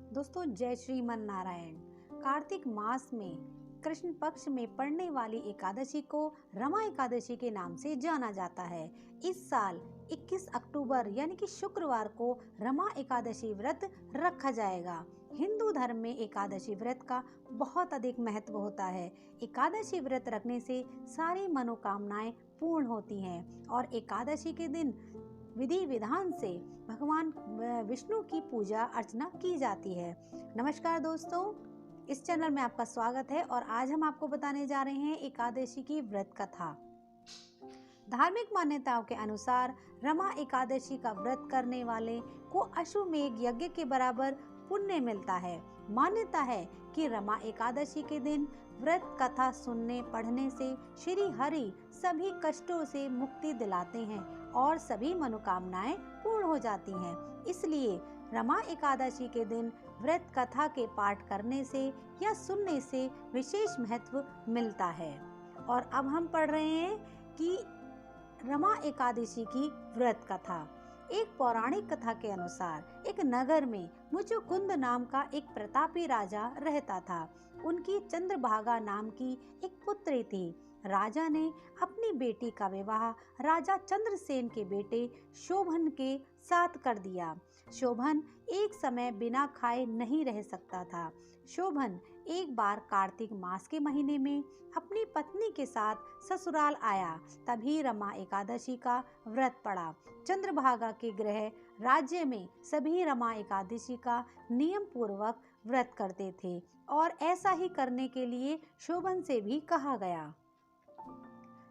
दोस्तों जय श्रीमन नारायण। कार्तिक मास में कृष्ण पक्ष में पड़ने वाली एकादशी को रमा एकादशी के नाम से जाना जाता है। इस साल 21 अक्टूबर यानी कि शुक्रवार को रमा एकादशी व्रत रखा जाएगा। हिंदू धर्म में एकादशी व्रत का बहुत अधिक महत्व होता है। एकादशी व्रत रखने से सारी मनोकामनाएं पूर्ण होती हैं और एकादशी के दिन विधि विधान से भगवान विष्णु की पूजा अर्चना की जाती है। नमस्कार दोस्तों, इस चैनल में आपका स्वागत है और आज हम आपको बताने जा रहे हैं एकादशी की व्रत कथा। धार्मिक मान्यताओं के अनुसार रमा एकादशी का व्रत करने वाले को अश्वमेध यज्ञ के बराबर पुण्य मिलता है। मान्यता है कि रमा एकादशी के दिन व्रत कथा सुनने पढ़ने से श्री हरि सभी कष्टों से मुक्ति दिलाते हैं और सभी मनोकामनाएं पूर्ण हो जाती हैं। इसलिए रमा एकादशी के दिन व्रत कथा के पाठ करने से या सुनने से विशेष महत्व मिलता है। और अब हम पढ़ रहे हैं कि रमा एकादशी की व्रत कथा। एक पौराणिक कथा के अनुसार एक नगर में मुचुकुंद नाम का एक प्रतापी राजा रहता था। उनकी चंद्रभागा नाम की एक पुत्री थी। राजा ने अपनी बेटी का विवाह राजा चंद्रसेन के बेटे शोभन के साथ कर दिया। शोभन एक समय बिना खाए नहीं रह सकता था। शोभन एक बार कार्तिक मास के महीने में अपनी पत्नी के साथ ससुराल आया। तभी रमा एकादशी का व्रत पड़ा। चंद्रभागा के गृह राज्य में सभी रमा एकादशी का नियम पूर्वक व्रत करते थे और ऐसा ही करने के लिए शोभन से भी कहा गया।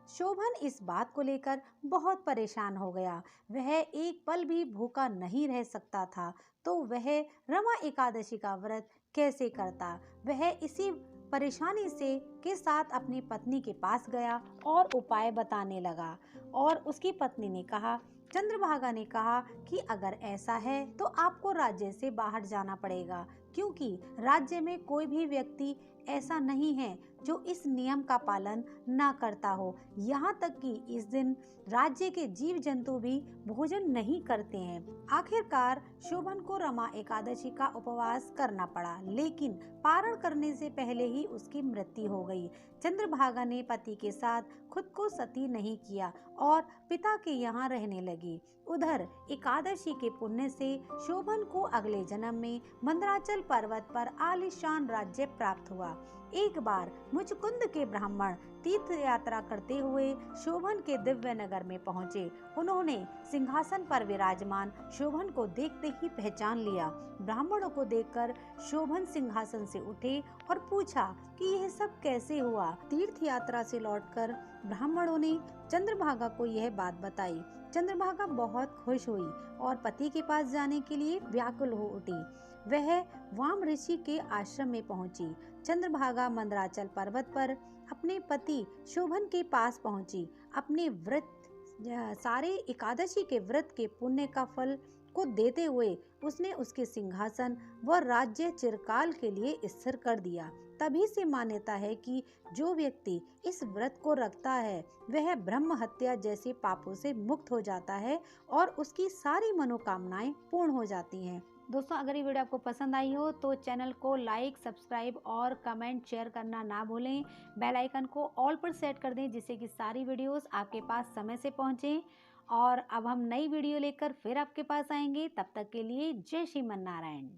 शोभन इस बात को लेकर बहुत परेशान हो गया। वह एक पल भी भूखा नहीं रह सकता था, तो वह रमा एकादशी का व्रत कैसे करता। वह इसी परेशानी से के साथ अपनी पत्नी के पास गया और उपाय बताने लगा और उसकी पत्नी ने कहा, चंद्रभागा ने कहा कि अगर ऐसा है तो आपको राज्य से बाहर जाना पड़ेगा, क्योंकि राज्य में कोई भी व्यक्ति ऐसा नहीं है जो इस नियम का पालन ना करता हो। यहाँ तक कि इस दिन राज्य के जीव जंतु भी भोजन नहीं करते हैं। आखिरकार शोभन को रमा एकादशी का उपवास करना पड़ा, लेकिन पारण करने से पहले ही उसकी मृत्यु हो गई। चंद्रभागा ने पति के साथ खुद को सती नहीं किया और पिता के यहाँ रहने लगी। उधर एकादशी के पुण्य से शोभन को अगले जन्म में मंदराचल पर्वत पर आलीशान राज्य प्राप्त हुआ। एक बार मुचकुंद के ब्राह्मण तीर्थ यात्रा करते हुए शोभन के दिव्य नगर में पहुंचे। उन्होंने सिंहासन पर विराजमान शोभन को देखते ही पहचान लिया। ब्राह्मणों को देखकर शोभन सिंहासन से उठे और पूछा कि यह सब कैसे हुआ। तीर्थ यात्रा से लौटकर ब्राह्मणों ने चंद्रभागा को यह बात बताई। चंद्रभागा बहुत खुश हुई और पति के पास जाने के लिए व्याकुल हो उठी। वह वाम ऋषि के आश्रम में पहुंची। चंद्रभागा मंदराचल पर्वत पर अपने पति शोभन के पास पहुंची। अपने व्रत सारे एकादशी के व्रत के पुण्य का फल को देते हुए उसने उसके सिंहासन व राज्य चिरकाल के लिए स्थिर कर दिया। तभी से मान्यता है कि जो व्यक्ति इस व्रत को रखता है वह ब्रह्म हत्या जैसे पापों से मुक्त हो जाता है और उसकी सारी मनोकामनाएं पूर्ण हो जाती हैं। दोस्तों, अगर ये वीडियो आपको पसंद आई हो तो चैनल को लाइक, सब्सक्राइब और कमेंट शेयर करना ना भूलें। बेल आइकन को ऑल पर सेट कर दें जिससे कि सारी वीडियोस आपके पास समय से पहुंचें। और अब हम नई वीडियो लेकर फिर आपके पास आएंगे। तब तक के लिए जय श्रीमन नारायण।